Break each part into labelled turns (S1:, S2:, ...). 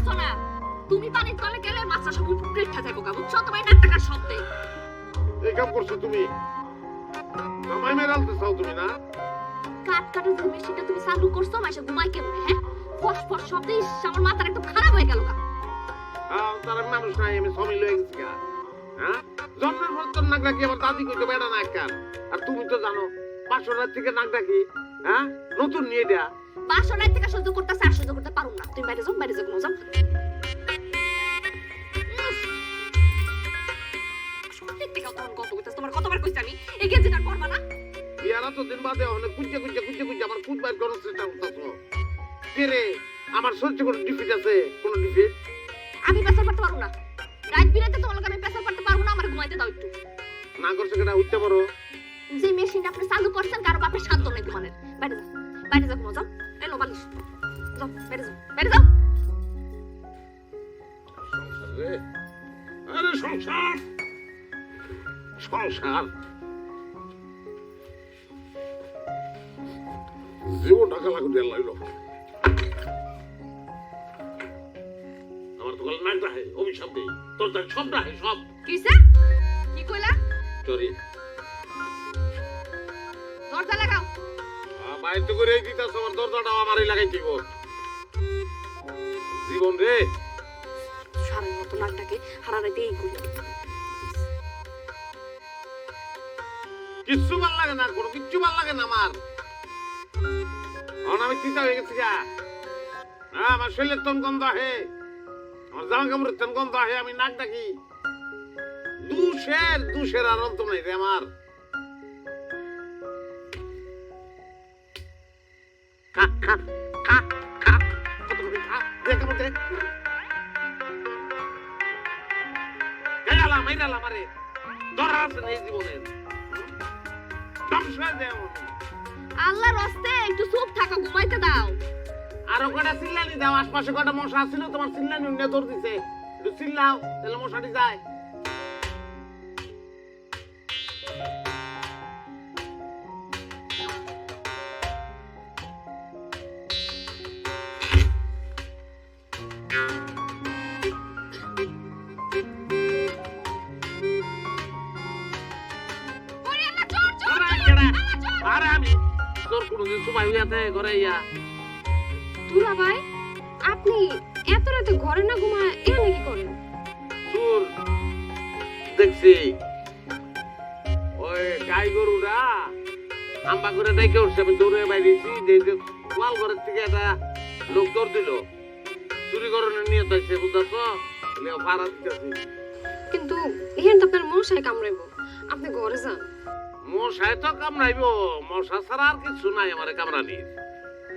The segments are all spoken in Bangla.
S1: বুঝতাছো না তুমি পানির তলে গেলে মাছটা সব উপরে উঠে যাবো গা বুঝছো তোমার নাক টাকার শব্দে
S2: এই কাম করছো তুমি আমায় মেরালতে চাও তুমি না
S1: কাট কাটা যে মেশিনটা তুমি চালু করছো মাসে ঘুমাই কেমনে হ্যাঁ ফস ফস শব্দে আমার মাথার একদম খারাপ হয়ে গেল গা
S2: তার মানুষ নাই আমি সমিল হয়ে গেছি গা হ্যাঁ জন্মের পর তোর নাক ডাকি আমার দাদি কইতো বেড়া না একখান আর তুমি তো জানো 500 রাত থেকে নাক ডাকি হ্যাঁ নতুন নিয়ে দেয়া
S1: বাসনায় থেকে সহ্য করতেছে আর সহ্য করতে পারুম না তুমি বাইরে যাও ঘুমো যাও তোমার কতবার কইছি আমি এই গেঞ্জি কার পরবা না
S2: বিয়ারা তো দিন বাদে অনেক কুঞ্চে আমার কুট বাইর করার চেষ্টা করতেছো রে আমার সহ্য করে ডিফিট আছে কোন ডিফিট
S1: আমি পেশাল পারতে পারবো না রাত বিরাতে তোমার লগে আমি পেশাল পারতে পারবো না আমার ঘুমাইতে দাও একটু
S2: না করছে কেটা উঠতে পারো
S1: যে মেশিনটা আপনি চালু করছেন কারো বাপের সাধ্য নেই ঘুমানোর বাইরে যাও ঘুমো যাও এই নো বালিশ যাও বাইরে যাও
S2: আরে সংসার জীবন টাকা লাগু দেন লাইলো আমার তো গলা নাক রাহে অভিশাপ দেই তোর তার সব রাহে সব
S1: কিসে কি কইলা
S2: চরি
S1: দরজা লাগাও
S2: বাইরে তো করে দিতাছ আমার দরজাটাও আমারই লাগাই দিব জীবন রে
S1: সারের মতো নাকটাকে হারারাইতে এই করি
S2: কিচ্ছু ভাল লাগে না কোনো কিচ্ছু ভাল লাগে না আমার আমি চিন্তা হয়ে গেছি গা আমার শরীরের তন গন্ধ আহে আমার জামা কাপড়ের তন গন্ধ আহে আমি নাক ডাকি দুশের আর অন্ত নাই রে আমার আরে ধরা আছে না এই জীবনের
S1: আল্লাহর রাস্তে একটু চুপ থাকো ঘুমাইতে দাও
S2: আরো কটা চিল্লানি দাও আশপাশে কটা মশা ছিল তোমার চিল্লানি উন্নয় দৌড় দিছে একটু চিল্লাও তাহলে মশাটি যায় আরে আমি তোর কোনদিন সময় হইয়াতে ঘরে ইয়া
S1: তুলা ভাই আপনি এত রাতে ঘরে না ঘুমায় এখানে কি করেন
S2: তোর দেখছি ওই গাই গরুরা আম্বা করে ডেকে উঠছে আমি দৌড়ে বাইরেছি যে গোয়াল ঘরের থেকে একটা লোক দৌড় দিল চুরি করণে নিয়ে তাইছে বুঝতেছ ভাড়া দিতেছি
S1: কিন্তু এখানে তো আপনার মশাই কামড়াইবো আপনি ঘরে যান
S2: মশাই তো কামড়াইব মশা ছাড়া আর কিছু নাই আমার কামড়ানি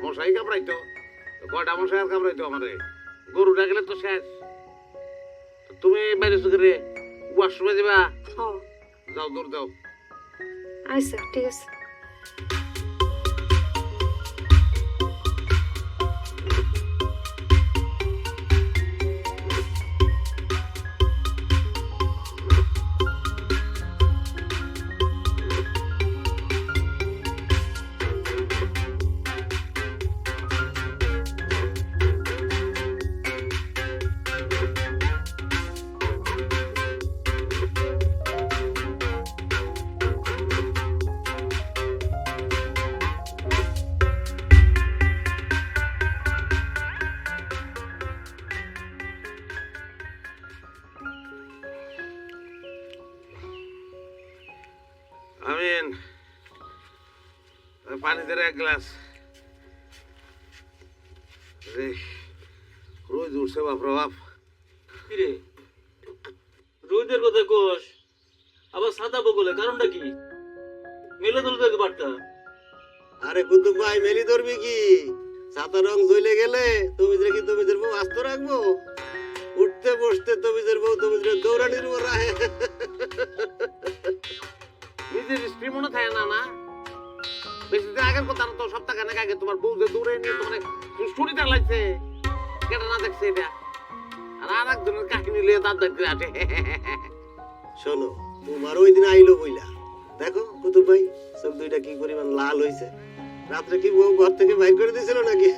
S2: মশাই কামড়াইতো কয়টা মশাই আর কামড়াইতো আমারে গরুটা গেলে তো শেষ তুমি বাইরে করে ওয়াশরুমে যাবা যাও দৌড় দাও
S1: আচ্ছা ঠিক আছে
S2: আমিন পানি ধরে এক গ্লাস রোজ উঠছে বাপরে বাপ
S3: কিরে রোদের কথা কোষ আবার সাদা বগলে কারণটা কি মেলে তুলতে পারতা
S4: আরে কুতুব ভাই মেলি ধরবি কি সাদা রং জ্বলে গেলে তুমি কি তুমি বউ আস্ত রাখবো উঠতে বসতে তুমি বউ তুমি দৌড়ানির উপর রাহে
S2: নিজের স্ত্রী মনে থাকে না না বেশি দিন আগের কথা তো সপ্তাহখানেক আগে তোমার বউ যে দৌড়ে নিয়ে তোমার স্টোরিটা লাগছে কেটা না দেখছে এটা আর একজনের কাহিনী লিয়ে তার দেখতে আসে
S4: শোনো তোমার ওই দিন আইলো বইলা দেখো কুতুব ভাই চোখ দুইটা কি পরিমাণ লাল হইছে রাত্রে কি বউ ঘর থেকে বাইর করে দিয়েছিল নাকি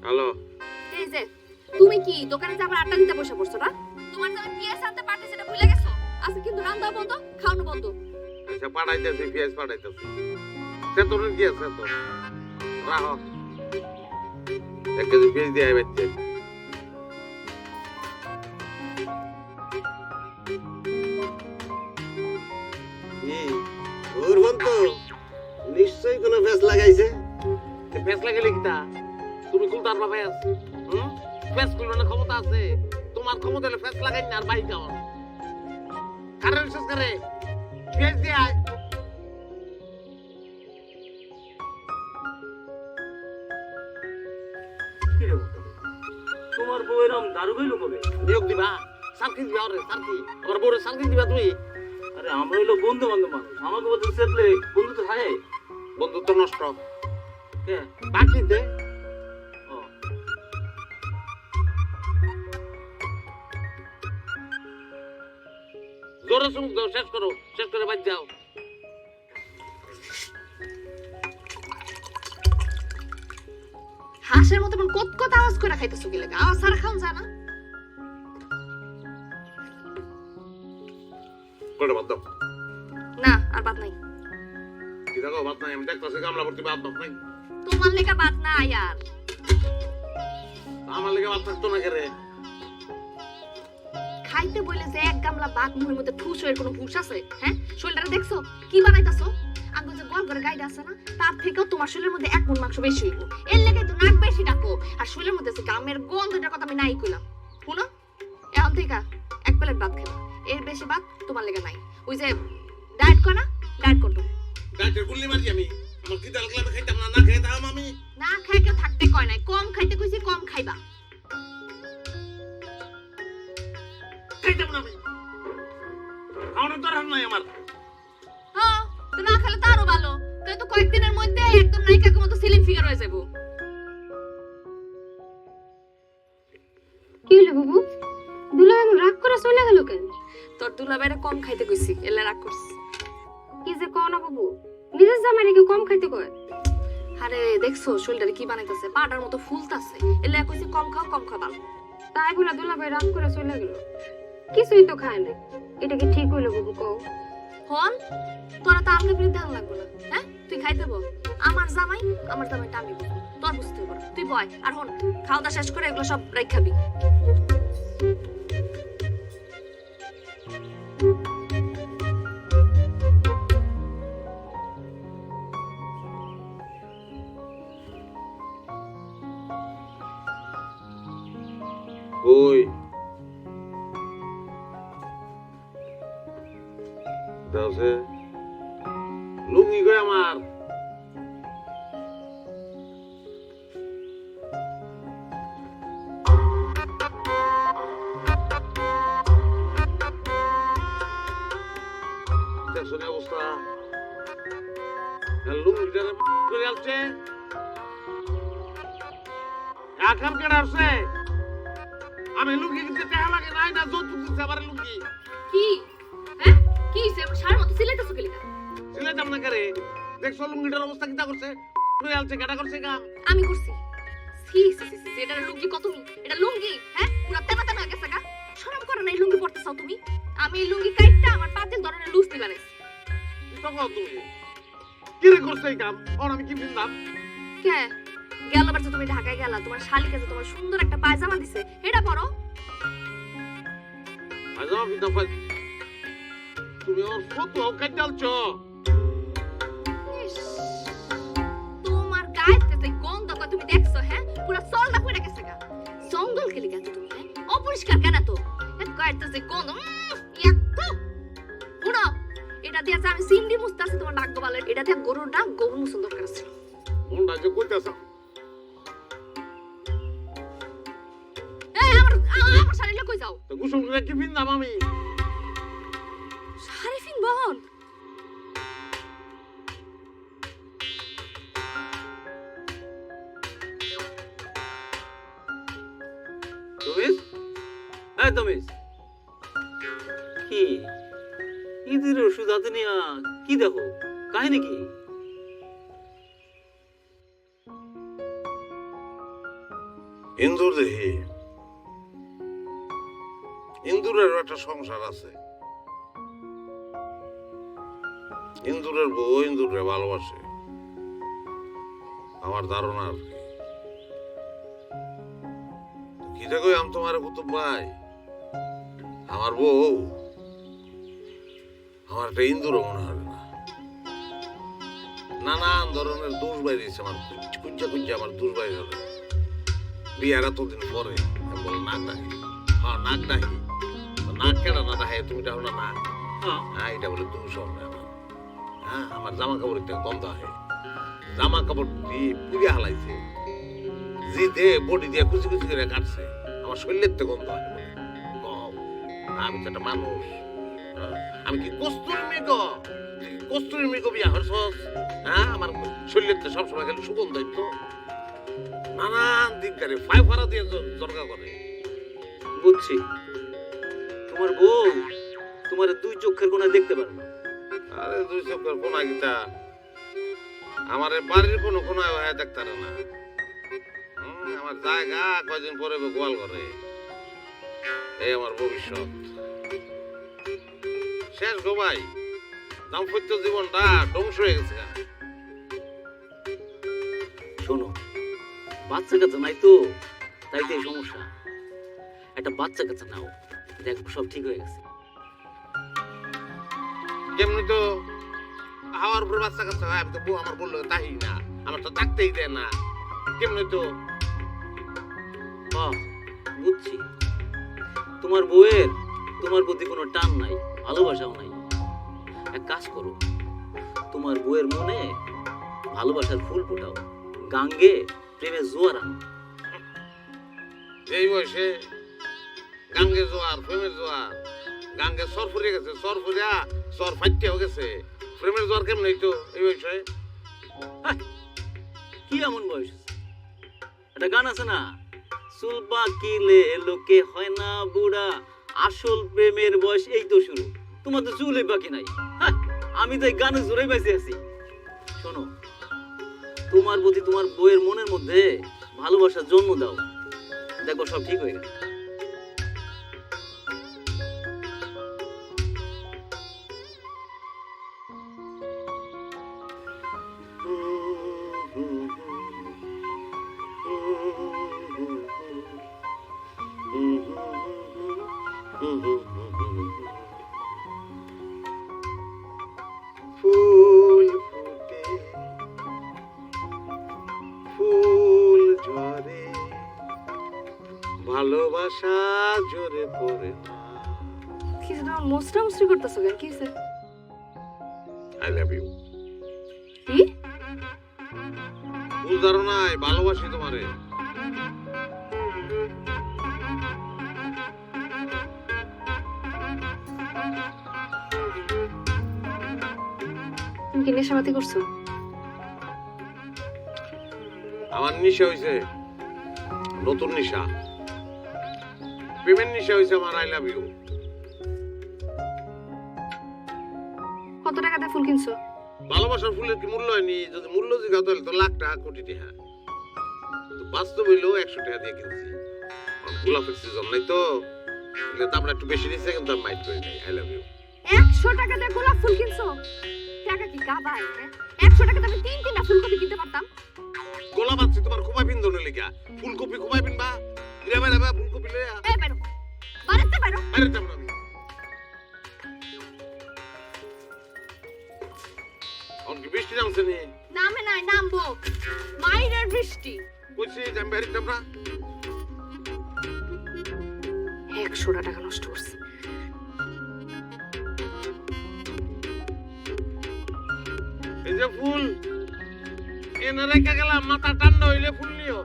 S2: হ্যালো,
S1: এই যে তুমি কি দোকানে যে আবার আড্ডা দিতে বসে পড়ছো না? তোমার যে পিএস আনতে পারতে সেটা ভুলে গেছো। আজকে কিন্তু রান্না বন্ধ, খাওয়ানো বন্ধ।
S2: আচ্ছা পাঠাইতেছি, পেঁয়াজ পাঠাইতেছি। সে তোর কি আছে তো? রাহো, 1 কেজি পেঁয়াজ দিয়ে আইবাচ্ছে।
S4: কি ওর তো নিশ্চয়ই কোনো ফেস লাগাইছে।
S2: ফেস লাগাইলে কিতা? তুমি কুলতার বাবা আছে, ফেস কুলানোর ক্ষমতা আছে? তোমার ক্ষমতা হলে ফেস লাগাই না আর বাইক আমার কারণ শেষ করে পেঁয়াজ দিয়ে আয়।
S3: কি রে বন্ধু? তোমার বউ এরম দারু গইলো কবে?
S2: নিয়োগ দিবা, সার্কি দিবা, ওরে সার্কি, আমার বউরে সার্কি দিবা তুমি।
S3: আরে আমরা হইলো বন্ধু বান্ধব মানুষ, আমাকে বলতে সেটলে বন্ধু তো থাকে।
S2: বন্ধুত্ব নষ্ট
S3: কে?
S2: বাকিতে
S3: ও,
S2: জোরে চুমুক দাও, শেষ করো, শেষ করে বাদ যাও।
S1: হাঁসের মতো এমন কত কত আওয়াজ করে খাইতেছো কি লাগে? আওয়াজ ছাড়া খাওয়া যায় না?
S2: করে বাদ দাও।
S1: না, আর বাদ নাই।
S2: কি দেখো বাদ নাই, আমি দেখতেছি গামলা ভর্তি বাদ নাই।
S1: তোমার লেখা বাদ নাই আর।
S2: আমার লেগে বাদ থাকতো না কেরে?
S1: খাইতে বলে যে এক গামলা বাঘ মুখের মধ্যে ঠুস এর কোনো হুঁশ আছে? হ্যাঁ, শরীরটা দেখছো কি বানাইতাছো? আঙ্গুল যে গোল করে গাইড আছে না, তার থেকেও তোমার শরীরের মধ্যে 1 মণ মাংস বেশি হইব। এর লেগে তো নাক বেশি ডাকো আর শরীরের মধ্যে যে গামের গন্ধটার কথা আমি নাই কইলাম। শুনো, এখন থেকে 1 প্লেট ভাত খাবা, এর বেশি ভাত তোমার লেগে নাই। ওই যে ডায়েট করা, ডায়েট করো।
S2: ডাক্তার গুল্লি মারি আমি, আমার কি লাগলে আমি খাইতাম না, না খাইতাম আমি।
S1: না খাই কেউ থাকতে কয় নাই, কম খাইতে কইছি, কম খাইবা।
S2: খাইতাম না আমি, খাওয়ানোর দরকার নাই আমার।
S1: হ্যাঁ, তো না খেলে তো আরো ভালো। তাই তো কয়েকদিনের মধ্যে একদম নায়িকার মতো সিলিং ফিগার হয়ে যাবো।
S5: কি হলো বাবু? দুলা রাগ করে চলে গেল কেন?
S1: তোর দুলাভাইরা কম খাইতে কইছি, এলে রাগ করছিস।
S5: কি যে কও না বাবু, নিজের জামাইরে কি কম খাইতে কয়?
S1: আরে দেখছো শরীরটা কি বানাইতেছে, পাটার মতো ফুলতাছে। এলে কইছি কম খাও, কম খাবা।
S5: তাই বলে দুলা ভাই রাগ করে চলে গেল, কিছুই তো খায় না। এটা কি ঠিক হইলো বাবু কও?
S1: হন তোরা তো আমাকে বিরুদ্ধে ধান লাগবো না। হ্যাঁ, তুই খাইতে বল। আমার জামাইটা আমি বুঝবো, তোর বুঝতে পারো। তুই বয় আর হন, খাওয়া দাওয়া শেষ করে এগুলো সব রাইখ খাবি।
S2: কই দাওছে লুঙ্গি কই আমার? দেখছো না অবস্থা? লুঙ্গিটা করে আসছে, এখন কেন আসছে? আমি লুঙ্গি কিনতে টাকা লাগে নাই, না যৌতুক দিচ্ছে আমার লুঙ্গি।
S1: কি হ্যাঁ, কি সে সার মতো সিলেটাছো কি লিখা?
S2: সিলেটাম না করে দেখছো লুঙ্গিটার অবস্থা কিটা করছে? তুই আলছে কেটা করছে কাম?
S1: আমি করছি। সি সি সি সি, এটা লুঙ্গি কত তুমি? এটা লুঙ্গি? হ্যাঁ, পুরো তেনা তেনা গেছে গা। শরম করো না, এই লুঙ্গি পরতে চাও তুমি? আমি এই লুঙ্গি কাইটটা আমার পাঁচের ধরনের লুস্তি বানাইছি।
S2: কি তো কও তুমি? কি রে করছে এই কাম? ওর আমি কি বিনলাম?
S1: কে গেলবার যে তুমি ঢাকায় গেলা, তোমার শালিকে যে তোমার সুন্দর একটা পায়জামা দিছে, এটা পরো।
S2: আজও বিনা পাই তুমি ওর ফটো কাটালছো।
S1: ইস, তোমার গায়েতে যে গন্ধ কই তুমি দেখছো? হ্যাঁ, পুরো সলটা পড়ে গেছে গা। জঙ্গল খেলে গেছো তুমি? হ্যাঁ, অপরিষ্কার কেন তো? এত গায়েতে যে গন্ধ, ইয়াক্কু। পুরো এটা দিয়ে যে আমি সিমডি মুছতাছি তোমার নাক গোবালের, এটা দিয়ে গরুর নাক গোবর মুছন দরকার আছে।
S2: মনটা যে কইতাছ
S1: এই আমার শাড়িটা কই যাও?
S2: তো গোসল করে কি বিনলাম আমি?
S1: শাড়ি ফিনবন?
S3: তমিজ, হ্যাঁ তমিজ, কি ঈদের ওষুধ হাতে নিয়ে কি দেখো, কাহিনী কি?
S2: ইন্দুর দেখি ইন্দুরের একটা সংসার আছে, ইন্দুরের বউ ইন্দুরে ভালোবাসে, আমার ধারণা আর কি। কি দেখো আমি তোমার কুতুব ভাই, আমার বউ আমার একটা ইন্দুরও মনে হবে না। নানান ধরনের দোষ বাইরেছে আমার, কুঞ্জা কুঞ্জা আমার দোষ বাইরে হবে। বিয়ার এতদিন পরে আমি বল নাক ডাকি, হ্যাঁ নাক ডাকি, নাক কেনা না ডাকে তুমি ডাও না নাক, হ্যাঁ এটা বলে দোষ হবে আমার। হ্যাঁ আমার জামা কাপড় একটা গন্ধ হয়, জামা কাপড় দিয়ে পুড়িয়ে হালাইছে, জি দে বডি দিয়ে কুচি কুচি করে কাটছে, আমার শরীরের তো গন্ধ হয়। আমি তো একটা মানুষ, আমি কি কস্তুরি মেঘ, কস্তুরি মেঘ বিয়া হরছস? হ্যাঁ আমার শরীরের তো সবসময় খালি সুগন্ধ তো, নানান দিক করে ফাইফারা দিয়ে দরকার করে।
S3: বুঝছি, তোমার বউ তোমার দুই চোখের কোণায় দেখতে পারে না।
S2: আরে দুই চোখের কোনা গীতা আমার বাড়ির কোনো কোনায় হয়ে দেখতে পারে না। আমার জায়গা কয়দিন পরে গোয়াল করে, এই আমার ভবিষ্যৎ শেষ গো ভাই, দাম্পত্য জীবনটা ধ্বংস হয়ে গেছে।
S3: শোনো, বাচ্চা কাচ্চা নাই তো, তাই তো এই সমস্যা। একটা বাচ্চা কাচ্চা নাও, দেখো সব ঠিক হয়ে গেছে।
S2: কেমনি তো হাওয়ার উপরে বাচ্চা কাচ্চা হয়, আমি তো বউ আমার বললো তাই না, আমার তো ডাকতেই দেয় না, কেমনি তো।
S3: বুঝছি, তোমার বউয়ের তোমার প্রতি কোনো টান নাই, ভালোবাসাও নাই। এক কাজ করো, তোমার বউয়ের মনে ভালোবাসার ফুল ফোটাও, গাঙ্গে প্রেমের জোয়ার আনো।
S2: এই বয়সে গাঙ্গে জোয়ার, প্রেমের জোয়ার, গাঙ্গে সর ফুরিয়ে গেছে, সর ফুরিয়া সর ফাইটেও গেছে, প্রেমের জোয়ার কেমন হইতো এই বয়সে?
S3: কি এমন বয়স? একটা গান আছে না, চুল পাকিলে লোকে হয় না বুড়া, আসল প্রেমের বয়স এই তো শুরু। তোমার তো চুলই বাকি নাই, আমি তো এই গানে জোরে বেঁচে আছি। শোনো, তোমার প্রতি তোমার বউয়ের মনের মধ্যে ভালোবাসার জন্ম দাও, দেখো সব ঠিক হয়ে গেছে।
S2: ফুল ফুটে ফুল ঝরে, ভালোবাসা জোরে পড়ে না।
S1: কিছু তোমার মোস্টা মুস্টি করতেছো কেন? কি স্যার?
S2: I love you.
S1: কি
S2: ভুল ধারণায় ভালোবাসি তোমারে।
S1: তুমি কি নেশাপাতি করছো?
S2: আমার নেশা হয়েছে নতুন নেশা, প্রেমের নেশা হয়েছে আমার। I love you.
S1: কত টাকা দিয়ে ফুল কিনছো?
S2: ভালোবাসার ফুলের কি মূল্য হয়নি? যদি মূল্য জিজ্ঞাসা তাহলে তো লাখ টাকা কোটি টাকা, বাস্তব হইলেও 100 টাকা দিয়ে কিনছি। গোলাপের সিজন নাই তো, দামটা একটু বেশি নিচ্ছে, কিন্তু আমি মাইন্ড করি নাই। I love you.
S1: 100 টাকা দিয়ে গোলাপ ফুল কিনছো? টাকা কি গাবাই? 100 টাকা দিয়ে আমি 3-3টা ফুলকপি কিনতে পারতাম।
S2: গোলাপ আছে তোমার খুবাই বিন্দনের লিগা, ফুলকপি খুবাই বিনবা, রে ভাই রে ফুলকপি লইয়া
S1: এই বেরো, বাড়িতে বেরো।
S2: বাইরে যাব না আমি। অনেক বৃষ্টি নামছে নি?
S1: নামে নাই, নামবো। মাইরের বৃষ্টি।
S2: কইছি যে আমি বাইরে যাব না।
S1: 100 টাকা নষ্ট করছি।
S2: এই যে ফুল এনে রেখে গেলাম, মাথা ঠান্ডা হইলে ফুল নিও।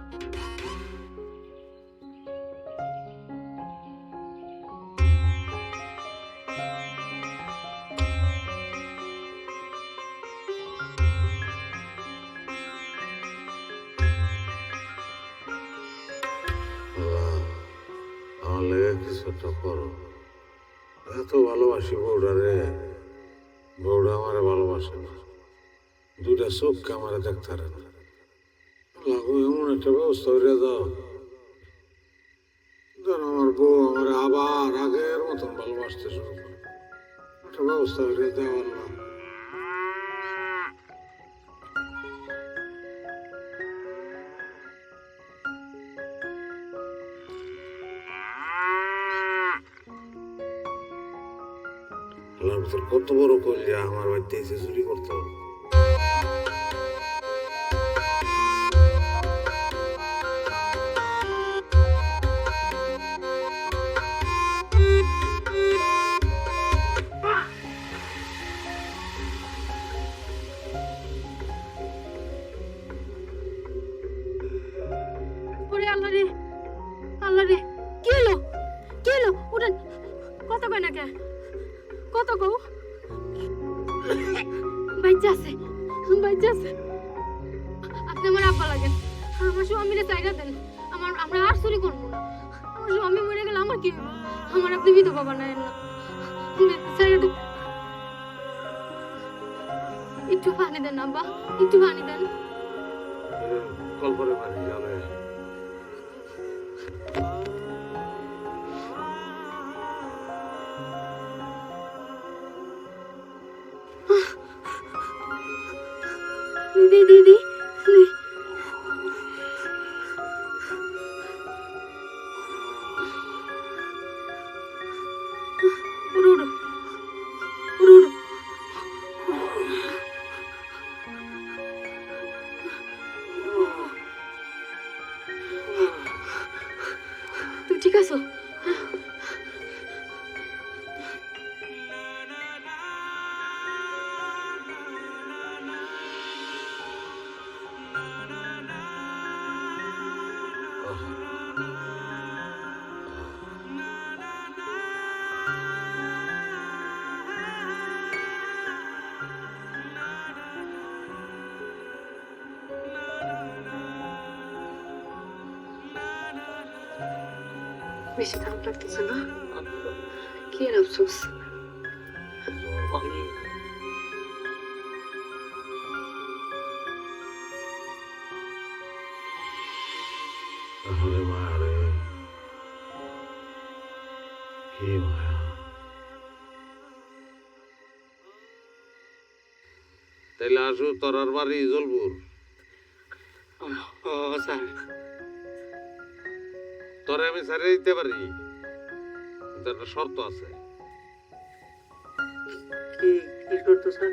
S2: আমার লেগে কিছু একটা করো, এত ভালোবাসি বউটা রে, বউটা আমারে ভালোবাসে না, দুটা চোখকে আমারে দেখতে পারে না। লাগু এমন একটা ব্যবস্থা করে দাও আসতে শুরু করে। একটা ব্যবস্থা করে দেওয়ার না। কত বড় কলিয়া আমার বাড়িতে এসে চুরি করতো।
S5: ওরে আল্লাহ রে, আল্লাহ রে, কি হলো, কি হলো? উঠেন, কত কয় না কে, কত কও? বাচ্চা আছে, বাচ্চা আছে। আপনি আমার আব্বা লাগেন, আমার স্বামীরে চাইরা দেন। আমরা আর চুরি করবো না। আমার স্বামী মরে গেলে আমার কি হইব? আমার আপনি বিধবা বানায়েন না, চাইরা দেন। একটু পানি দেন আব্বা, একটু পানি দেন।
S2: কল্পরে পানি জলে
S5: দিদি, দিদি, উড়ো উড়ো, উড়ো উড়ো। তুই ঠিক আছো? বেশি খারাপ লাগতেছে না? কি আর আফসোস।
S2: তাহলে মায়া রে, কি মায়া। তাইলে আসু তোরার বাড়ি জলপুর।
S3: স্যার
S2: তোরে আমি ছেড়ে দিতে পারি, কিন্তু একটা শর্ত আছে।
S3: কি কি করতো স্যার?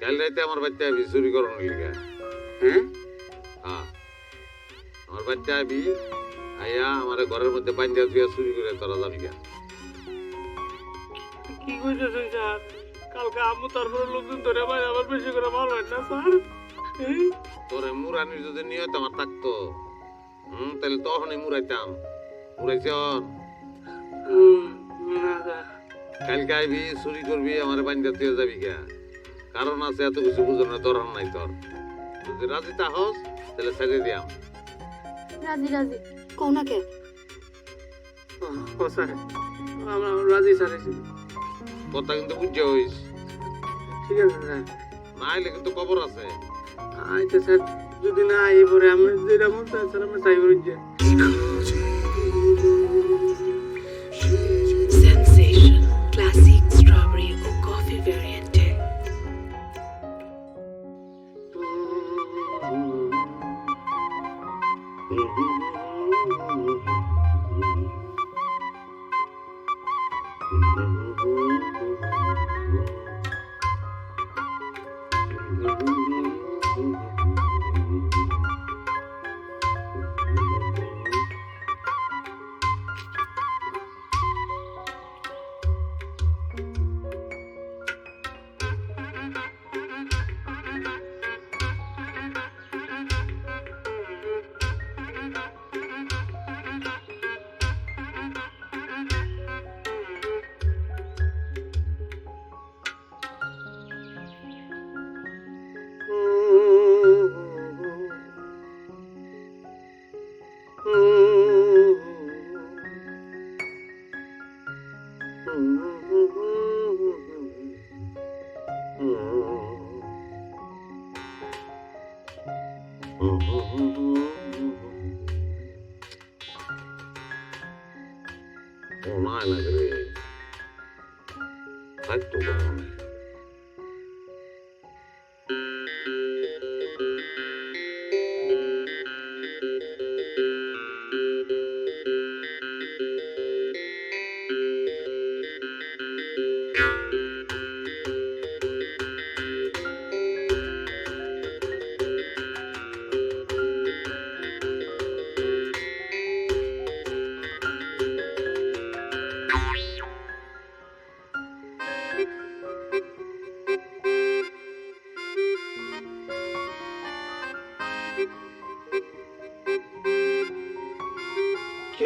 S2: কাল রাইতে আমার বাচ্চা আবি চুরি করানোর লিগা।
S3: হ্যাঁ,
S2: হ্যাঁ, আমার বাচ্চা আবি আইয়া আমার ঘরের মধ্যে বান্ধা তুই চুরি করে তোরা যাবি গা।
S3: কি কইতেছেন স্যার? কালকে আম্মু তারপরে লোকজন ধরে ভাই আবার বেশি করে মারবেন না স্যার?
S2: তোরে মুরানির যদি নিয়ত আমার থাকতো, তাহলে তখনই মুরাইতাম। মুরাইছে
S3: না স্যার।
S2: কালকে আইবি চুরি করবি আমার বান্ধা তুই যাবি গা। কারণ আছে, এত কিছু বুঝানোর দরকার নাই তোর। যদি রাজি তাহস তাহলে ছেড়ে দিয়াম।
S5: রাজি রাজি, কও না কে?
S3: ও স্যার, আমরা রাজি স্যার।
S2: কথা কিন্তু বুঝতে হইস,
S3: ঠিক আছে স্যার।
S2: না হইলে কিন্তু খবর আছে।
S3: আচ্ছা স্যার, যদি না আই পরে আমি যেটা মন চাই স্যার আমি চাই করি যে।
S6: Sensation Classic Strawberry or Coffee Variante.
S2: ও না লাগে রে, থাকতো কেমন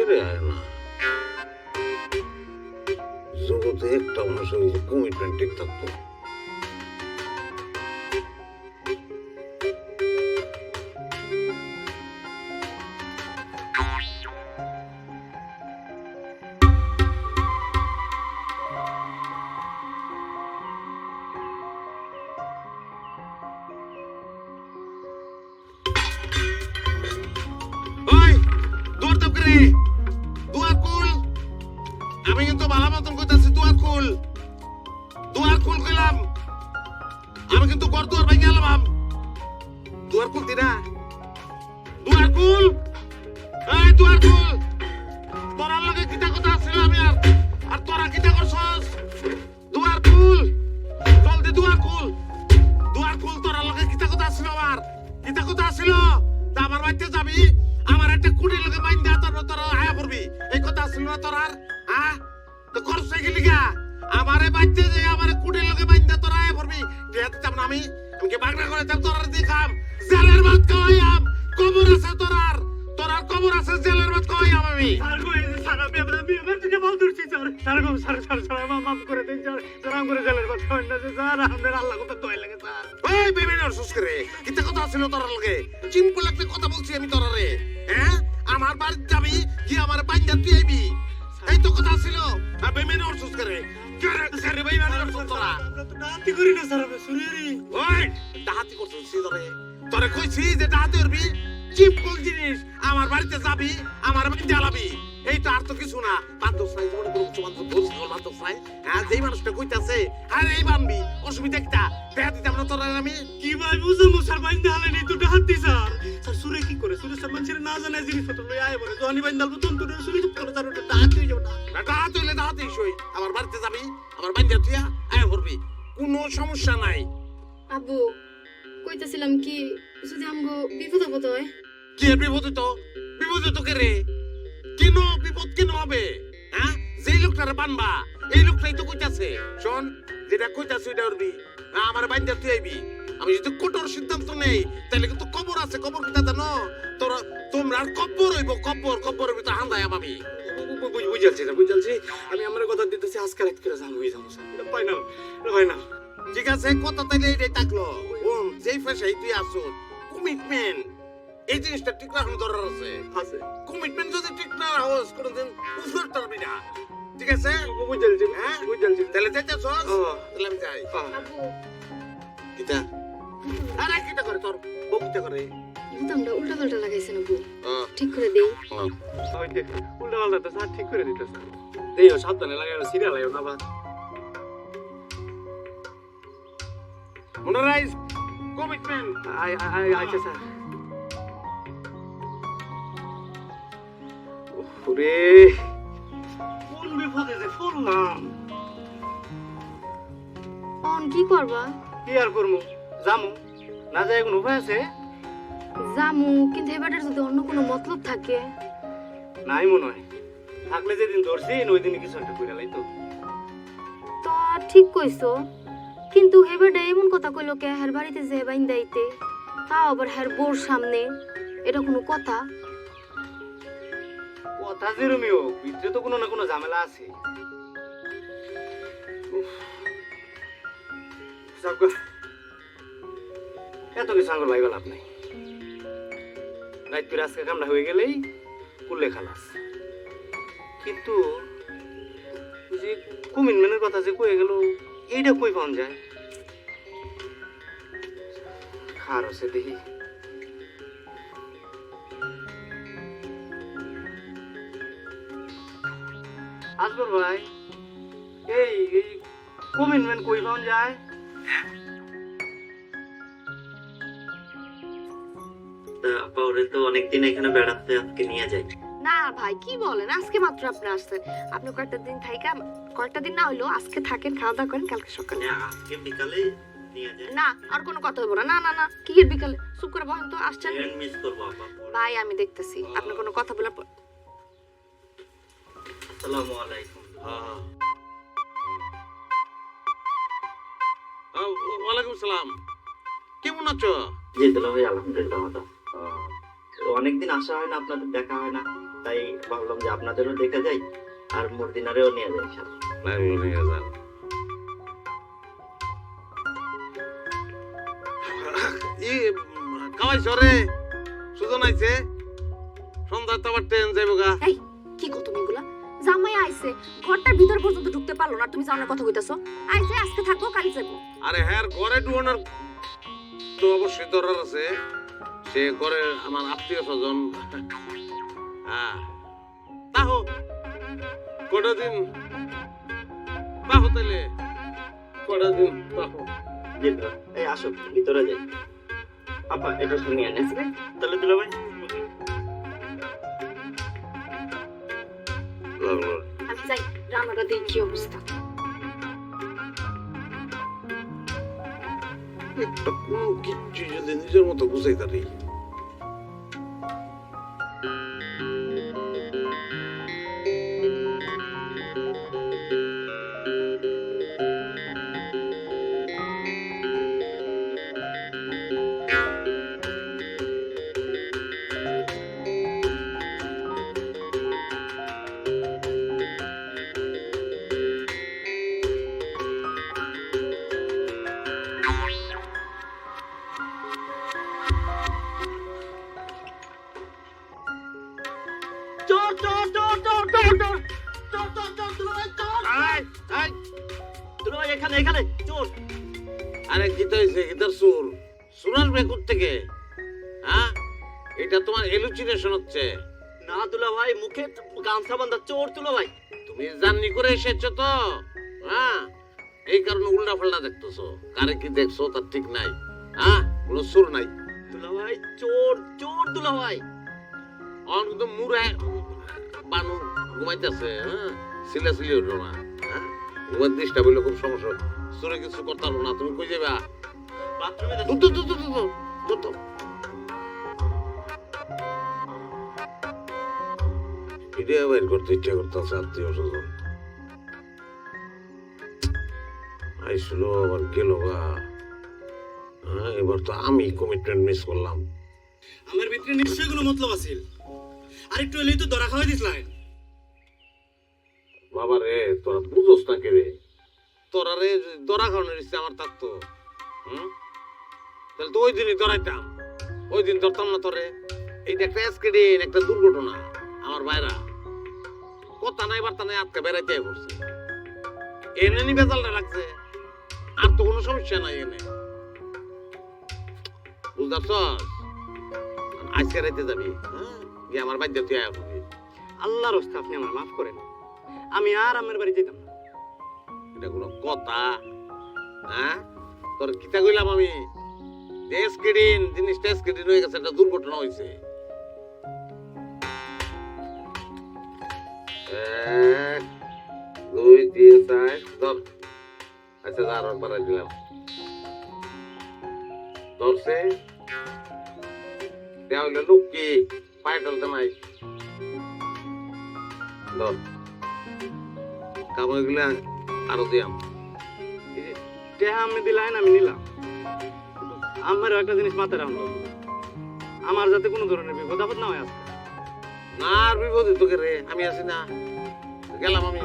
S2: রে আয় না জগতে একটা মানুষের কমিটমেন্ট ঠিক থাকতো ওই দৌড় দাও করে দুয়ার কুল আমি কিন্তু ভালো মতন কইতাছি দুয়ার কুল কইলাম আমি কিন্তু ঘর দুয়ার ভাঙে গেলাম দুয়ার কুল দিনা দুয়ার কুল এই দুয়ার কুল তোরা লগে কিটা কথা ছিল আমি আর তোরা কিটা করছস দুয়ার কুল জলদি দুয়ার কুল তোরা লগে কিটা কথা ছিল আমার কিটা কথা ছিল তা আমার বাড়িতে যাবি আমার একটা কুড়ি লোকে বাইন দেয়া তোরা আয়া করবি এই কথা ছিল না তোর আর হ্যাঁ তো খরচ গেলি গা আমারে বাচ্চা যে আমারে কুড়ি লোকে বাইন দেয়া তোরা আয়া করবি দিতাম না আমি কি বাগনা করে তোরা দেখাম জেলের ভাত খাওয়াইয়াম কবর আছে তোরার কবর আছে জেলের ভাত খাওয়াইয়াম আমি ওই বিভিন্ন সুস্করে কিতা কথা ছিল তোর লগে চিম্পল একটা কথা বলছি আমি তোরারে হ্যাঁ আমার বাড়িতে যাবি কি আমার বাইন্দা তুই আইবি এই তো কথা ছিল আর বিভিন্ন সুস্করে কেরে ভাই মানে তোরা ডাহাতি করি না স্যার সুরিরি ওই ডাহাতি করছিস তোরে কইছি যে ডাহাতি করবি চিম্পল জিনিস আমার বাড়িতে যাবি আমার বাইন্দা আলাবি এইটা আর তো কিছু না বান্ধব সাই জীবনে কোনো কিছু বান্ধব সাই হ্যাঁ যেই মানুষটা কইতাছে আরে এই বানবি অসুবিধা কিটা দেয়া দিতাম না তোরা আমি
S7: কি ভাই বুঝো মুসার বাইন্দা হালে নেই তো ডাহাতি স্যার সুরে কি করে সুরে সব মানুষের না জানা জিনিসপত্র লই আয় বলে জনি বাইন্দাল বুতন তো সুরে চুপ করে তার ওটা ডাহাতি হয়ে যাবে
S2: না ডাহাতি হইলে ডাহাতি সই আমার বাড়িতে যাবি আমার বাইন্দা তুই আয় করবি কোনো সমস্যা নাই
S5: আব্বু কইতাছিলাম কি যদি আমগো বিপদ আপদ হয়
S2: কি বিপদ তো কে রে কেন বিপদ কেন হবে হ্যাঁ যে লোকটারে বানবা এই লোকটাই তো কইতাছে শোন যেটা কইতাছে ওইটা করবি আমার বাইন্দা তুই আইবি আমি যদি কঠোর সিদ্ধান্ত নেই তাহলে কিন্তু কবর আছে কবর কিটা জানো তোমরা কবর হইব তো হান্দায় আমি
S7: বুঝালছি আমি আমার কথা দিতেছি আজকে রাত করে জাম হয়ে যাবো স্যার এটা পাই না
S2: ঠিক আছে কথা তাইলে এটাই থাকলো যেই পেশায় তুই আসো কমিটমেন্ট এই জিনিসটা ঠিক রাখানো দরকার আছে কমিটমেন্ট যদি ঠিক না রাখোস কোনদিন উফর পারবি না ঠিক আছে
S7: বুঝালছি
S2: হ্যাঁ
S7: বুঝালছি
S2: তাহলে যাইতেছ তাহলে আমি যাই
S5: আব্বু
S2: কিটা আরে কিটা করে তোর বউ কিটা করে
S5: বুতামটা উল্টা পাল্টা লাগাইছেন আব্বু ঠিক করে দেই
S7: উল্টা পাল্টা তো স্যার ঠিক করে দিতেছে দেও সাবধানে লাগাইও সিরিয়াল আইও না বা
S2: মনোরাইজ কমিটমেন্ট
S7: আচ্ছা স্যার ওরে কোন বিপদে যে পড়লাম
S5: অন কি করবা
S7: কি আর করবো জামু না যায় কোনো উপায় আছে
S5: জামু কিন্তু এবারের যদি অন্য কোনো মতলব থাকে
S7: নাই মনে হয় থাকলে যেদিন ধরছি ওই দিন কিছু একটা করে লাইতো
S5: তা ঠিক কইছো কিন্তু হেবারটা এমন কথা কইলো কে হের বাড়িতে যে বাইন দাইতে তাও আবার হের বোর সামনে এটা কোনো কথা
S7: কথা যেরমই হোক ভিতরে তো কোনো না কোনো ঝামেলা আছে এত কিছু আঙ্গুর ভাইবা লাভ নাই রাত করে আজকে কামড়া হয়ে গেলেই কুললে খালাস কিন্তু যে কমিটমেন্টের কথা যে কয়ে গেল এইটা কই পাওয়া যায় খার আছে দেখি আসবর ভাই এই কমিটমেন্ট কই পাওয়া যায়?
S3: আপা ওরে তো অনেকদিন এখানে বেড়াতে আজকে নিয়ে যাই।
S1: না ভাই কি বলেন, আজকে মাত্র আপনি আসছেন। আপনি কয়েকটা দিন থাইকা, কয়েকটা দিন না হইলো আজকে থাকেন, খাওয়া দাওয়া করেন, কালকে সকালে।
S3: আজকে বিকালে নিয়ে যাই।
S1: না আর কোনো কথা হইব না। না না না, কি এর বিকালে? চুপ করে বলেন তো, আসছেন।
S3: মিস করবো আপা।
S1: ভাই আমি দেখতেছি, আপনি কোনো কথা বলার পর।
S3: আসসালামু আলাইকুম।
S2: ওয়ালাইকুম সালাম, কেমন আছো?
S3: জি দুলা ভাই, আলহামদুলিল্লাহ ভালো। অনেকদিন আসা হয় না, আপনাদের দেখা হয় না, তাই ভাবলাম যে আপনাদেরও দেখে যাই আর মুরদিনারেও নিয়ে যাই সাথে।
S2: খাওয়াইছো রে? সুজন আইছে, সন্ধ্যা তো আবার ট্রেন যাইব গা।
S1: এই কি কো তুমি এগুলা? জামাই আইছে, ঘরটার ভিতর পর্যন্ত ঢুকতে পারলো না, তুমি জামার কথা কইতাছো? আইছে আজকে থাকো, কাল যাবো।
S2: আরে হ্যাঁ, ঘরে ঢুকানোর তো অবশ্যই দরকার আছে। সে ঘরে আমার আত্মীয় স্বজন। হ্যাঁ তাহো কটা দিন, তাহো তাইলে কটা দিন তাহো।
S3: জি দুলা, এই আসো ভিতরে যাই। আপা এটা শুনিয়ে নেন তাহলে দুলা ভাই।
S1: আমি যাই, রান্নাটা দেখি কি অবস্থা।
S2: একটা কোনো কিচ্ছু যদি নিজের মতো বুঝাই তারি।
S3: চোর চোর চোর চোর চোর চোর চোর চোর চোর দুলা ভাই চোর। দুলা ভাই এখানে এখানে চোর।
S2: আরে গীতা হয়েছে, গীতার সুর সুর আসবে থেকে? হ্যাঁ, এটা তোমার এলুচিনেশন হচ্ছে।
S3: না দুলা ভাই, মুখে গামছা বাঁধা চোর দুলা ভাই।
S2: তুমি জার্নি করে এসেছো তো, হ্যাঁ, এই কারণে উল্টা পাল্টা দেখতেছো। কারে কি দেখছো তার ঠিক নাই। হ্যাঁ, কোনো সুর নাই।
S3: দুলা ভাই চোর চোর দুলা ভাই।
S2: অন কিন্তু মুড়ে বানু ঘুমাইতেছে। হ্যাঁ, সিলে উঠো না। হ্যাঁ, ঘুমার ডিস্টার্ব হইলে খুব সমস্যা। সুরে কিছু করতে পারবো না, তুমি কই যাবা?
S3: বাথরুমে
S2: দুটো ভিডিও বের করতে ইচ্ছা করতেছে আত্মীয় স্বজন। আইসলো আবার গেল গা। হ্যাঁ, এবার তো আমি কমিটমেন্ট মিস করলাম।
S7: আমার ভিতরে নিশ্চয়ই কোনো মতলব আছিল। আরেকটু হলেই তো ধরা খাওয়াই দিছিলেন।
S2: বাবা রে, তোরা বুঝোস না কে রে? তোরা রে দরা খাওয়ানোর ইচ্ছে আমার থাকতো, তাহলে তো ওই দিনই ধরাইতাম। ওই দিন ধরতাম না তোরে? এইটা একটা অ্যাক্সিডেন্ট, একটা দুর্ঘটনা। আমার ভাইরা কথা নাই বার্তা নাই আজকে বেড়াইতে পড়ছে, এনে নি বেজালটা রাখছে। আর তো কোনো সমস্যা নাই এনে, বুঝতে আজকে রাইতে যাবি। হ্যাঁ, গিয়ে আমার বাড়িতে তুই আয়া করবি।
S7: আল্লাহর রাস্তা আপনি আমার মাফ করেন, আমি আর আমার বাড়ি যেতাম না।
S2: এটা কোনো কথা? হ্যাঁ, তোর কিতা কইলাম আমি? স্ক্রিন জিনিসটা স্ক্রিন হয়ে গেছে, একটা দুর্ঘটনা হয়েছে। এক, দুই, তিন, চার, ধর। আচ্ছা, আর বাড়াই দিলাম। ধরছে দেওয়া হইলে লোক কি পায়ে ফেলতে নাই। ধর, কামাই গুলা আরো দিয়াম।
S7: টেহা আমি দিলাম, আমি নিলাম। আমারও একটা জিনিস মাথায় রাখলো, আমার যাতে কোনো ধরনের বিপদ আপদ না হয়। আজকে
S2: না আর বিপদে তোকে রে, আমি আছি না, গেলাম আমি।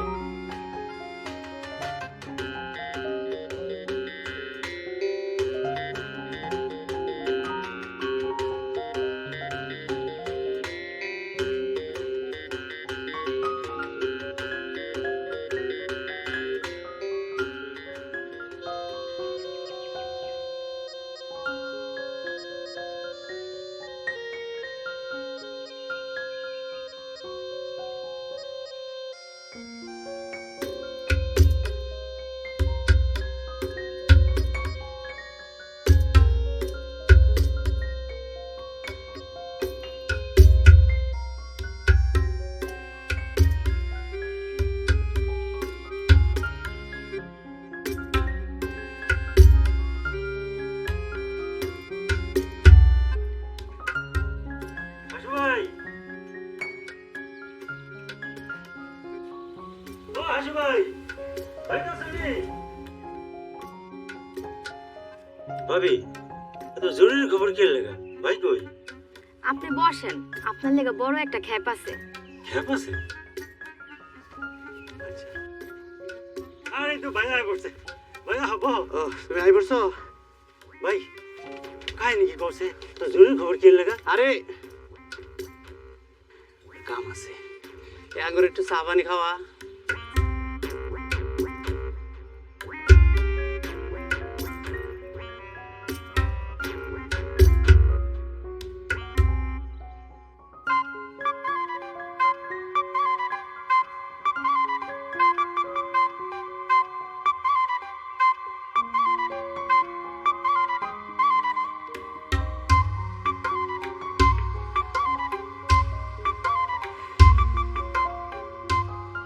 S7: ও হাসু ভাই ভাই তো শুনি ভাবি এত জরুরি খবর কি লাগা ভাই কই
S1: আপনি বসেন, আপনার লেগে বড় একটা খ্যাপ আছে।
S7: খ্যাপ আছে আচ্ছা আরে তো ভাই আয় করছে ভাই হব
S4: ও তুমি আই পড়ছো?
S7: ভাই কাহিনী কি করছে তো জরুরি খবর কি লাগা
S4: আরে
S7: কাম আছে
S4: আঙ্গুর একটু চা পানি খাওয়া।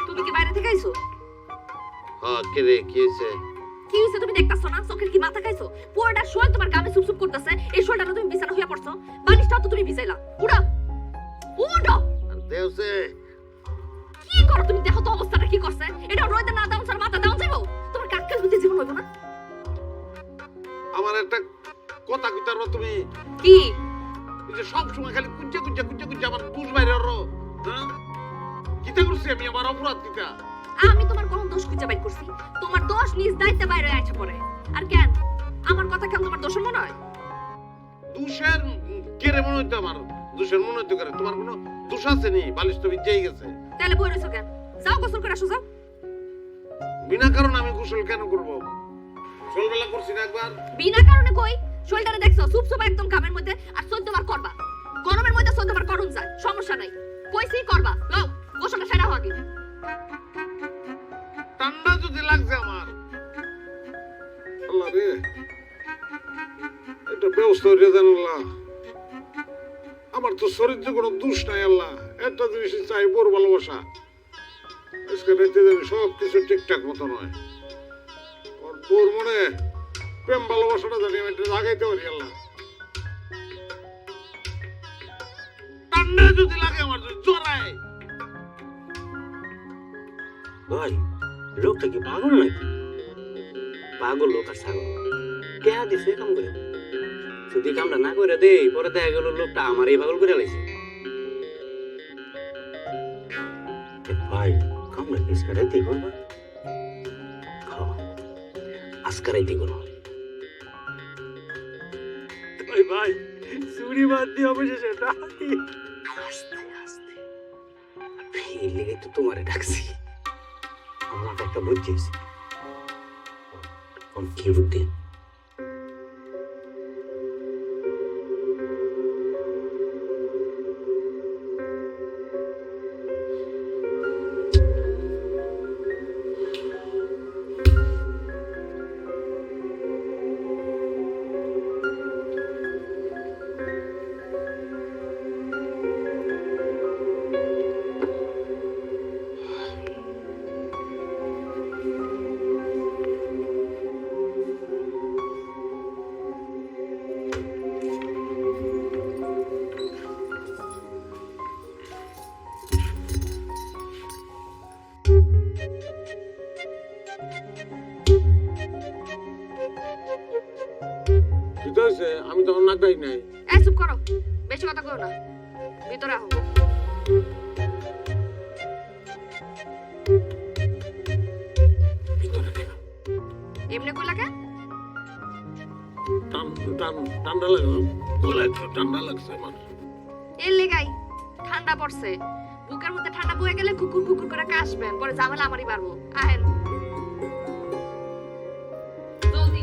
S1: তুমি কি বাইরে থেকে আইছো?
S2: হ্যাঁ কে রে কি হয়েছে?
S1: কি হইছে তুমি দেখতাছো না? চোখের কি মাথা খাইছো? পুরোটা শোল তোমার গামে সুপসুপ করতেছে। এই শোলটা তুমি বিছানা হইয়া পড়ছো। বালিশটাও তো তুমি ভিজাইলা। উড়ো উড়ো।
S2: আর দেওছে
S1: কি করো তুমি? দেখো তো অবস্থাটা কি করছে। এটা রোদে না দাও স্যার মাথা দাও যাবো। তোমার কাককেল বুঝতে জীবন হইব না?
S2: আমার একটা কথা কইতার তুমি
S1: কি?
S2: এই যে সব সময় খালি কুঞ্জা আমার বুঝ বাইরে রো হ্যাঁ কিতা করছি আমি আমার অপরাধ কিতা?
S1: আমি তোমার কোন দোষ খুঁজে বাইর করছি? তোমার দোষ নিজ দায়িত্বে বাইরে আইছে পড়ে। আর কেন আমার কথা কেন তোমার দোষ মনে হয়?
S2: দোষের কেড়ে মনে হইতো আমার দোষের মনে হইতো কেন? তোমার কোনো দোষ আছে নি? বালিশ তো ভিজেই গেছে।
S1: তাহলে বই রইছো কেন? যাও গোসল করে আসো যাও।
S2: বিনা কারণে আমি গোসল কেন করব? সকালবেলা করছি না একবার।
S1: বিনা কারণে কই? শোলটারে দেখছো সুপসুপ একদম ঘামের মধ্যে আর 14 বার করবা। গরমের মধ্যে 14 বার করুন যায়, সমস্যা নাই। কইছি করবা। লও গোসলটা সেরা হোক আগে।
S2: ঠান্ডা যদি লাগছে আমার আল্লাহ রে এটা ব্যবস্থা হয়ে দেন আল্লাহ। আমার তো শরীরে কোনো দোষ নাই আল্লাহ। একটা জিনিসই চাই বোর ভালোবাসা। আজকে রাইতে জানি সব কিছু ঠিকঠাক মতো নয়। ওর বোর মনে প্রেম ভালোবাসাটা জানি আমি একটু লাগাইতে পারি আল্লাহ। ঠান্ডা যদি লাগে আমার যদি জড়ায়
S7: ভাই লোকটা কি পাগল নাকি পাগল লোক আর ছাগল কে দিছে কাম করে যদি কামটা না করে দে পরে দেখা গেল লোকটা আমার এই পাগল করে লাইছে ভাই কামটা নিষ্কারাইতে করবা আজকারাইতে করো ভাই ভাই চুরি বাদ দিয়ে অবশেষে আস্তে আস্তে এই লেগে তো তোমারে ডাকছি আমার একটা বুদ্ধি হয়েছে কি বুদ্ধি
S2: কি হয়েছে? আমি তখন না গাই নাই।
S1: এই চুপ করো, বেশি কথা কইও না। ভিতরে আহো। এমনি কইলা কেন?
S2: ঠান্ডা লাগছে গলায় একটু ঠান্ডা লাগছে আমার।
S1: এর লেগাই ঠান্ডা পড়ছে। বুকের মধ্যে ঠান্ডা বয়ে গেলে কুকুর কুকুর করে কাশবেন, পরে ঝামেলা আমারই বাড়বো। আহেন জলদি।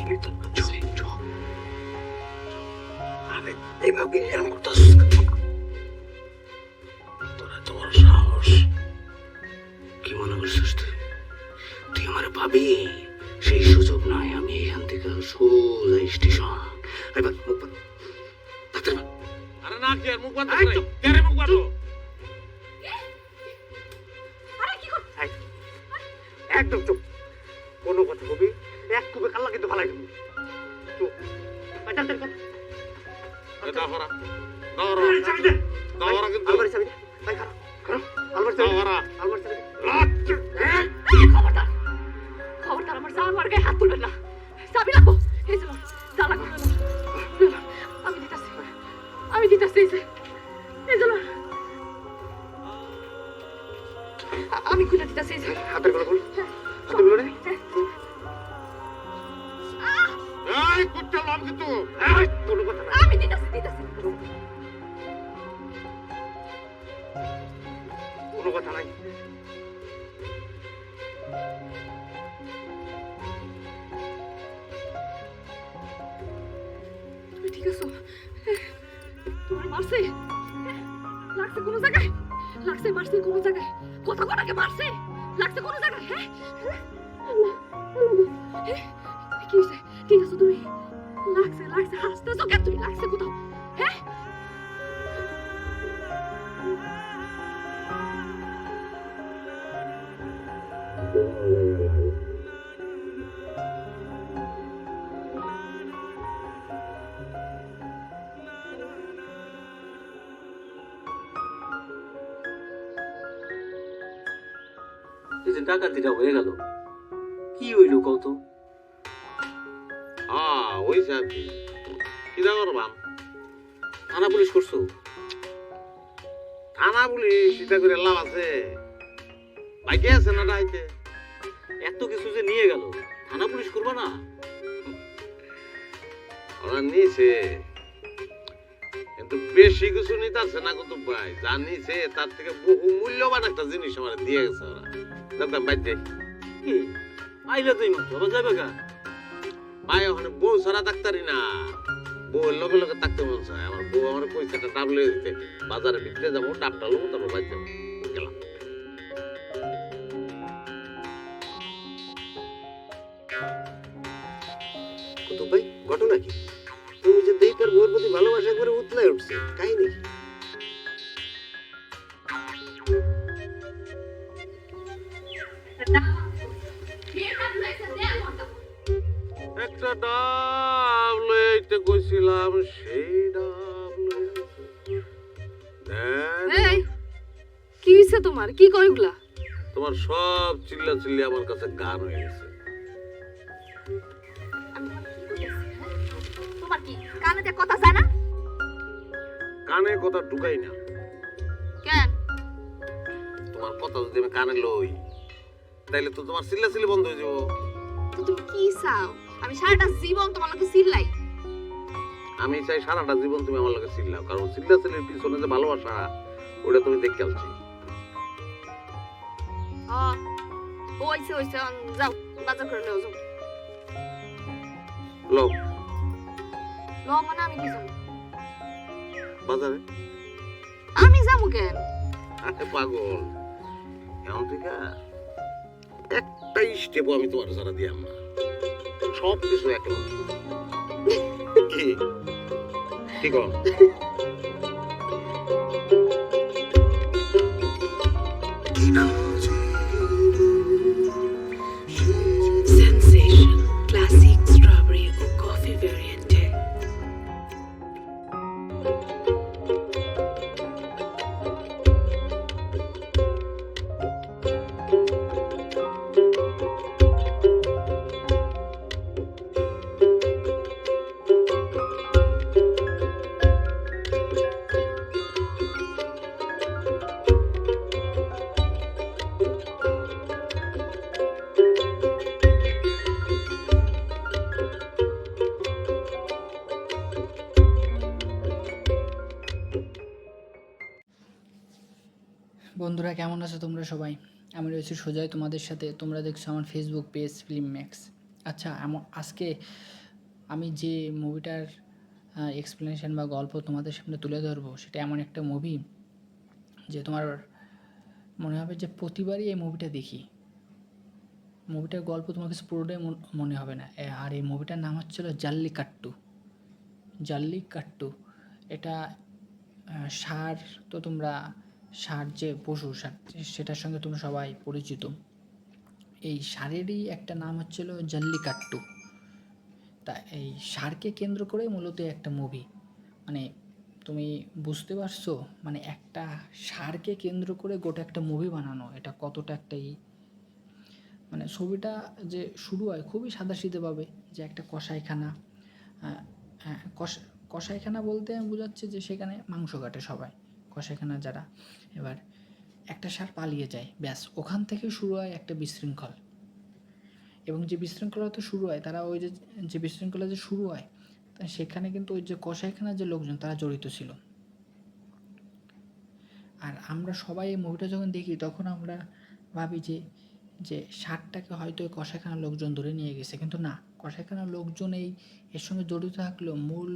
S7: গেলি তো আরে এইভাবে এরকম করতেছিস
S2: তোরা তোমার সাহস কি মনে করছিস তুই আমার ভাবি সেই সুযোগ নয় আমি এখান থেকে সোজা স্টেশন এবার মুখ বন্ধ আরে না কি আর মুখ বন্ধ করে কে রে মুখ বন্ধ
S7: একদম চুপ কোনো কথা কবি এক কুবে কাল্লা কিন্তু ভালাই দেবো চুপ
S2: দাওরা
S7: চাবি দে
S2: দাওরা কিন্তু
S7: আলমারি চাবি দে ভাই খারাপ আলমারি চাবি
S2: দাওরা
S7: আলমারি চাবি দে
S1: খবরদার খবরদার আমার জামার গায়ে হাত তুলবেন না চাবি রাখো এই যে জ্বালা করবেন না আমি দিতেছি এই যে আমি খুলে দিতেছি এই যে
S7: হাতের গুলো খুল হাতের গুলো রে
S2: এই কুত্তা লাম কিন্তু
S7: কোনো কথা না
S1: আমি দিতেছি
S7: কোনো কথা নাই
S1: তুমি ঠিক আছো তোমার মারছে লাগছে কোনো জায়গায় মারছে কোনো জায়গায় কথা কোটাকে মারছে লাগছে কোনো জায়গায় হ্যাঁ কি হয়েছে ঠিক আছো তুমি লাগছে হাসতেছো কেন তুমি লাগছে কোথাও হ্যাঁ
S3: এই যে ডাকাতিটা হয়ে গেল কি হইল কত
S2: ওই সাথে কি দা করবাম
S3: থানা পুলিশ করছো
S2: থানা পুলিশ চিন্তা করে লাভ আছে বাইকে আছে না ডাইতে
S3: এত কিছু যে নিয়ে গেল থানা পুলিশ করবা না
S2: ওরা নিছে কিন্তু বেশি কিছু নিতে আছে না কত ভাই যা নিছে তার থেকে বহু মূল্যবান একটা জিনিস আমার দিয়ে গেছে ওরা দেখতাম বাইতে
S3: কি আইলা তুই মাত্র আবার যাবে গা
S2: ভাই ওখানে বউ ছাড়া ডাক্তারি না বউয়ের লগে লগে থাকতে মন চায় আমার বউ আমার পয়সাটা ডাব লয়ে দিতে বাজারে বিক্রে যাবো ডাবটা লোবো তারপর বাড়ি যাবো গেলাম
S4: কুতুব ভাই ঘটনা কি তুমি যে দেইকার বউর প্রতি ভালোবাসা করে উতলাই উঠছে কাহিনী কি?
S2: একটা ডাব লয়ে আইতে কইছিলাম সেই ডাব লয়ে দেন
S1: এই কি হইছে তোমার কি কইগুলা
S2: তোমার সব চিল্লা চিল্লি আমার কাছে গান হয়ে গেছে
S1: তোমার কি কানে যে কথা যায় না
S2: কানে কথা ঢুকাই না
S1: কেন
S2: তোমার কথা যদি আমি কানে লই তাইলে তো তোমার চিল্লা চিল্লি বন্ধ হয়ে যাবো
S1: তো তুমি কি চাও আমি সারাটা জীবন তোমার লগে চিল্লাই
S2: আমি চাই সারাটা জীবন তুমি আমার লগে চিল্লাও কারণ চিল্লা চিল্লির পিছনে যে ভালোবাসা ওটা তুমি দেখতে আসছি
S1: ওইছে যাও বাজার করে লও যাও
S2: লো
S1: লও মানে আমি কি যাবো
S2: বাজারে
S1: আমি যাবো কেন
S2: আরে পাগল এমন থেকে একটা স্টেপও আমি তোমার সারা দিয়াম না সব কিছু একলা কি ঠিক
S6: Sensation classic strawberry or coffee variante.
S8: বন্ধুরা কেমন আছো তোমরা সবাই? আমি রয়েছি সোজাই তোমাদের সাথে। তোমরা দেখছো আমার ফেসবুক পেজ ফিল্ম ম্যাক্স। আচ্ছা, আজকে আমি যে মুভিটার এক্সপ্লেনেশন বা গল্প তোমাদের সামনে তুলে ধরবো, সেটা এমন একটা মুভি যে তোমার মনে হবে যে প্রতিবারই এই মুভিটা দেখি। মুভিটার গল্প তোমার কাছে পুরোটাই মনে হবে না। আর এই মুভিটার নাম হচ্ছিল জাল্লিকাট্টু। জাল্লিকাট্টু এটা ষাঁড়, তো তোমরা ষাঁড় যে পশু, ষাঁড় সেটার সঙ্গে তোমরা সবাই পরিচিত। এই ষাঁড়েরই একটা নাম হচ্ছিল জাল্লিকাট্টু। তা এই ষাঁড়কে কেন্দ্র করে মূলত একটা মুভি, মানে তুমি বুঝতে পারছো, মানে একটা ষাঁড়কে কেন্দ্র করে গোটা একটা মুভি বানানো, এটা কতটা একটাই মানে ছবিটা যে শুরু হয় খুবই সাদাসিধেভাবে, যে একটা কসাইখানা। হ্যাঁ, কসাইখানা বলতে আমি বোঝাচ্ছি যে সেখানে মাংস কাটে সবাই, কসাইখানা যারা। এবার একটা ষাঁড় পালিয়ে যায়, ব্যাস ওখান থেকে শুরু হয় একটা বিশৃঙ্খল। এবং যে বিশৃঙ্খলা শুরু হয়, তারা ওই যে বিশৃঙ্খলা যে শুরু হয়, তা সেখানে কিন্তু ওই যে কসাইখানার যে লোকজন তারা জড়িত ছিল। আর আমরা সবাই এই মুভিটা যখন দেখি তখন আমরা ভাবি যে ষাঁড়টাকে হয়তো ওই কসাইখানার লোকজন ধরে নিয়ে গেছে, কিন্তু না, কসাইখানার লোকজন এর সঙ্গে জড়িত থাকলেও মূল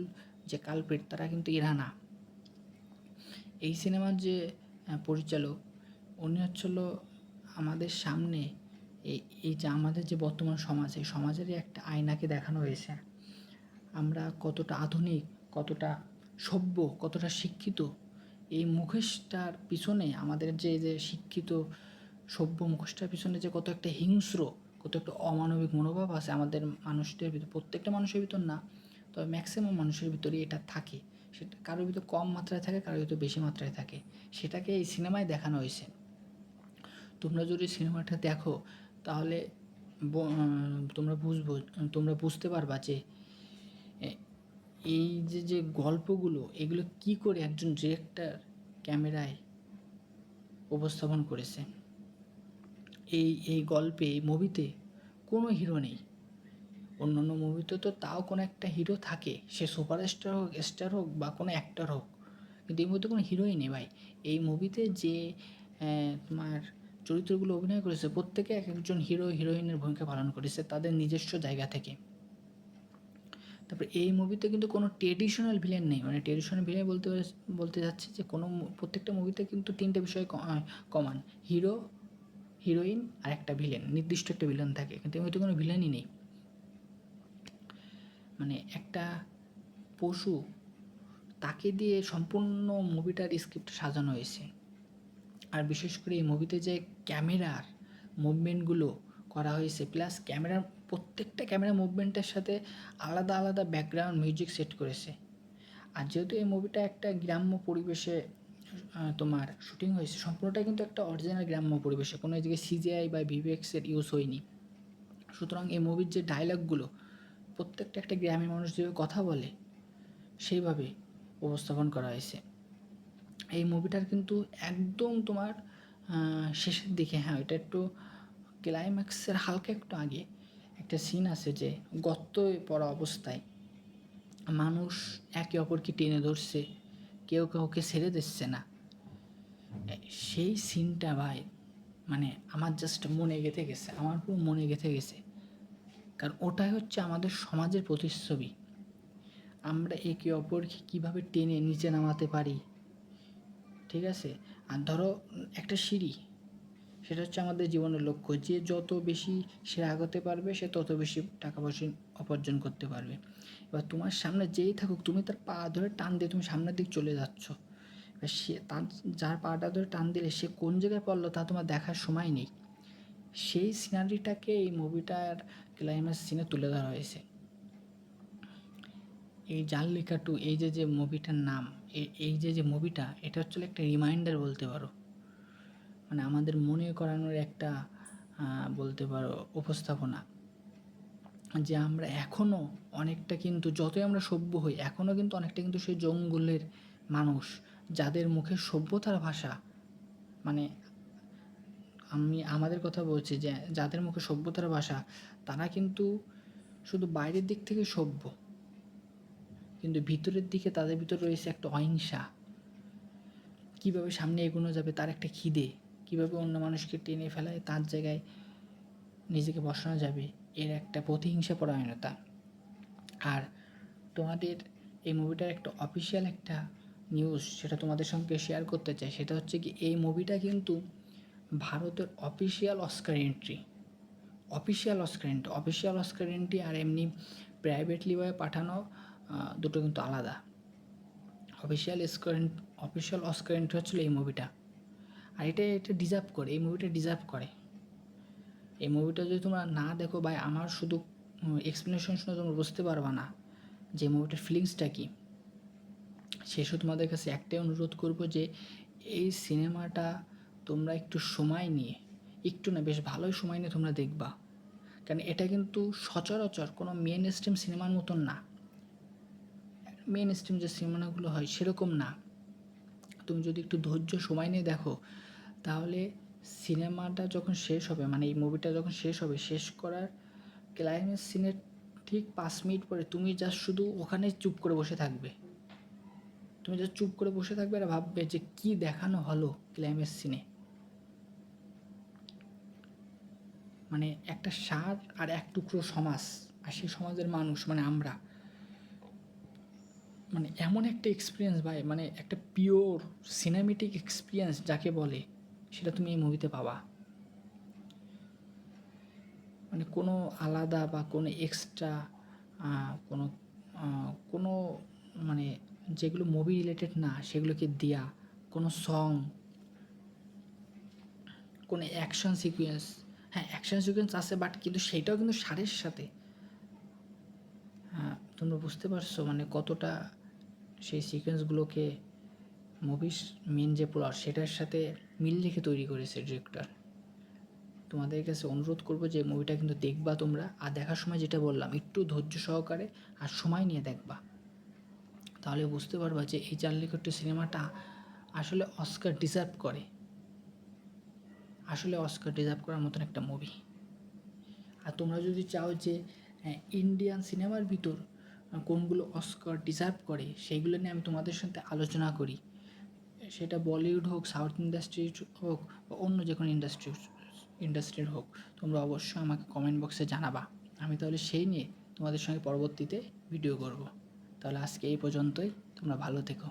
S8: যে কালপ্রিট তারা কিন্তু এরা না। এই সিনেমার যে পরিচালক, উনি হচ্ছিল আমাদের সামনে এই যে আমাদের যে বর্তমান সমাজ, এই সমাজেরই একটা আয়নাকে দেখানো হয়েছে। আমরা কতটা আধুনিক, কতটা সভ্য, কতটা শিক্ষিত, এই মুখোশটার পিছনে আমাদের যে শিক্ষিত সভ্য মুখোশটার পিছনে যে কত একটা হিংস্র, কত একটা অমানবিক মনোভাব আছে আমাদের মানুষদের ভিতর। প্রত্যেকটা মানুষের ভিতর না, তবে ম্যাক্সিমাম মানুষের ভিতরে এটা থাকে। সেটা কারোর ভিতর কম মাত্রায় থাকে, কারোর ভিতর বেশি মাত্রায় থাকে। সেটাকে এই সিনেমায় দেখানো হয়েছে। তোমরা যদি সিনেমাটা দেখো তাহলে তোমরা বুঝতে পারবা যে এই যে গল্পগুলো, এগুলো কি করে একজন ডিরেক্টর ক্যামেরায় উপস্থাপন করেছে। এই গল্পে, এই মুভিতে কোনো হিরো নেই। অন্যান্য মুভিতে তো তাও কোনো একটা হিরো থাকে, সে সুপারস্টার হোক, স্টার হোক বা কোনো অ্যাক্টর হোক, কিন্তু এই মুভিতে কোনো হিরোই নেই ভাই। এই মুভিতে যে তোমার চরিত্রগুলো অভিনয় করেছে, প্রত্যেকে এক একজন হিরো হিরোইনের ভূমিকা পালন করেছে তাদের নিজস্ব জায়গা থেকে। তারপরে এই মুভিতে কিন্তু কোনো ট্রেডিশনাল ভিলেন নেই। মানে ট্রেডিশনাল ভিলেন বলতে যাচ্ছে যে প্রত্যেকটা মুভিতে কিন্তু তিনটে বিষয় কমান: হিরো, হিরোইন আর একটা ভিলেন, নির্দিষ্ট একটা ভিলেন থাকে। কিন্তু এই মুভিতে কোনো ভিলেনই নেই। মানে একটা পশু, তাকে দিয়ে সম্পূর্ণ মুভিটার স্ক্রিপ্ট সাজানো হয়েছে। আর বিশেষ করে এই মুভিতে যে ক্যামেরার মুভমেন্টগুলো করা হয়েছে, প্লাস প্রত্যেকটা ক্যামেরা মুভমেন্টের সাথে আলাদা আলাদা ব্যাকগ্রাউন্ড মিউজিক সেট করেছে। আর যেহেতু এই মুভিটা একটা গ্রাম্য পরিবেশে তোমার শুটিং হয়েছে, সম্পূর্ণটাই কিন্তু একটা অরিজিনাল গ্রাম্য পরিবেশে, কোনো এদিকে সিজিআই বা ভিভিএক্সের ইউজ হয়নি। সুতরাং এই মুভির যে ডায়লগগুলো, প্রত্যেকটা একটা গ্রামের মানুষ যেভাবে কথা বলে সেইভাবে উপস্থাপন করা হয়েছে। এই মুভিটার কিন্তু একদম তোমার শেষের দিকে, হ্যাঁ এটা একটু ক্লাইম্যাক্সের হালকা একটু আগে একটা সিন আছে যে গর্তে পড়া অবস্থায় মানুষ একে অপরকে টেনে ধরছে, কেউ কাউকে ছেড়ে দিচ্ছে না। সেই সিনটা ভাই, মানে আমার জাস্ট মনে গেঁথে গেছে, আমার পুরো মনে গেঁথে গেছে। কারণ ওটাই হচ্ছে আমাদের সমাজের প্রতিচ্ছবি। আমরা একে অপরকে কীভাবে টেনে নিচে নামাতে পারি, ঠিক আছে। আর ধরো একটা সিঁড়ি, সেটা হচ্ছে আমাদের জীবনের লক্ষ্য। যে যত বেশি সে আগাতে পারবে, সে তত বেশি টাকা পয়সা উপার্জন করতে পারবে। এবার তোমার সামনে যেই থাকুক, তুমি তার পা ধরে টান দিয়ে তুমি সামনের দিক চলে যাচ্ছ। এবার যার পাটা ধরে টান দিলে সে কোন জায়গায় পড়লো তা তোমার দেখার সময় নেই। সেই সিনারিটাকে এই মুভিটার ক্লাইম্যাক্স সিনে তুলে ধরা হয়েছে। এই জাল্লিকাট্টু, এই যে মুভিটার নাম, এই যে মুভিটা, এটা হচ্ছে একটা রিমাইন্ডার বলতে পারো। মানে আমাদের মনে করানোর একটা বলতে পারো উপস্থাপনা, যে আমরা এখনও অনেকটা কিন্তু যতই আমরা সভ্য হই, এখনও কিন্তু অনেকটা কিন্তু সেই জঙ্গলের মানুষ, যাদের মুখে সভ্যতার ভাষা, মানে আমাদের কথা বলছি, যে যাদের মুখে সভ্যতার ভাষা, তারা কিন্তু শুধু বাইরের দিক থেকে সভ্য, কিন্তু ভিতরের দিকে তাদের ভিতর রয়েছে একটা অহিংসা। কীভাবে সামনে এগোনো যাবে তার একটা খিদে, কীভাবে অন্য মানুষকে টেনে ফেলায় তার জায়গায় নিজেকে বসানো যাবে, এর একটা প্রতিহিংসা পরায়ণতা। আর তোমাদের এই মুভিটার একটা অফিসিয়াল একটা নিউজ সেটা তোমাদের সঙ্গে শেয়ার করতে চাই, সেটা হচ্ছে কি এই মুভিটা কিন্তু ভারতের অফিসিয়াল অস্কার এন্ট্রি আর এমনি প্রাইভেটলি ভাবে পাঠানো দুটো কিন্তু আলাদা। অফিসিয়াল অস্কার এন্ট্রি হচ্ছিল এই মুভিটা, আর এটা ডিজার্ভ করে, এই মুভিটা ডিজার্ভ করে। এই মুভিটা যদি তোমরা না দেখো বা আমার শুধু এক্সপ্লেনেশন শুনে তোমরা বুঝতে পারবা না যে মুভিটার ফিলিংসটা কী। শেষও তোমাদের কাছে একটাই অনুরোধ করব যে এই সিনেমাটা তোমরা একটু সময় নিয়ে, একটু না বেশ ভালোই সময় নিয়ে তোমরা দেখবা, কারণ এটা কিন্তু সচরাচর কোনো মেন স্ট্রিম সিনেমার মতন না। মেন স্ট্রিম যে সিনেমাগুলো হয় সেরকম না। তুমি যদি একটু ধৈর্য সময় নিয়ে দেখো তাহলে সিনেমাটা যখন শেষ হবে, মানে এই মুভিটা যখন শেষ হবে, শেষ করার ক্লাইম্যাক্স সিনের ঠিক 5 মিনিট পরে তুমি জাস্ট শুধু ওখানে চুপ করে বসে থাকবে। আর ভাববে যে কি দেখানো হলো ক্লাইম্যাক্স সিনে। মানে একটা সার আর এক টুকরো সমাজ, আর সেই সমাজের মানুষ মানে আমরা, মানে এমন একটা এক্সপিরিয়েন্স ভাই, মানে একটা পিওর সিনেমেটিক এক্সপিরিয়েন্স যাকে বলে, সেটা তুমি এই মুভিতে পাবা। মানে কোনো আলাদা বা কোনো এক্সট্রা কোনো মানে যেগুলো মুভি রিলেটেড না সেগুলোকে দেয়া, কোনো সং, কোনো অ্যাকশন সিকোয়েন্স, হ্যাঁ অ্যাকশন সিকোয়েন্স আছে বাট কিন্তু সেইটাও কিন্তু সারের সাথে, হ্যাঁ তোমরা বুঝতে পারছো মানে কতটা সেই সিকোয়েন্সগুলোকে মুভির মেন যে প্লট সেটার সাথে মিল রেখে তৈরি করেছে ডিরেক্টর। তোমাদের কাছে অনুরোধ করবো যে মুভিটা কিন্তু দেখবা তোমরা, আর দেখার সময় যেটা বললাম একটু ধৈর্য সহকারে আর সময় নিয়ে দেখবা, তাহলে বুঝতে পারবা যে এই জাল্লিকাট্টু সিনেমাটা আসলে অস্কার ডিজার্ভ করে, আসলে অস্কার ডিজার্ভ করার মতন একটা মুভি। আর তোমরা যদি চাও যে ইন্ডিয়ান সিনেমার ভিতর কোনগুলো অস্কার ডিজার্ভ করে সেইগুলো নিয়ে আমি তোমাদের সাথে আলোচনা করি, সেটা বলিউড হোক, সাউথ ইন্ডাস্ট্রি হোক বা অন্য যে কোনো ইন্ডাস্ট্রির হোক, তোমরা অবশ্যই আমাকে কমেন্ট বক্সে জানাবা। আমি তাহলে সেই নিয়ে তোমাদের সঙ্গে পরবর্তীতে ভিডিও করব। তাহলে আজকে এই পর্যন্তই, তোমরা ভালো থেকো।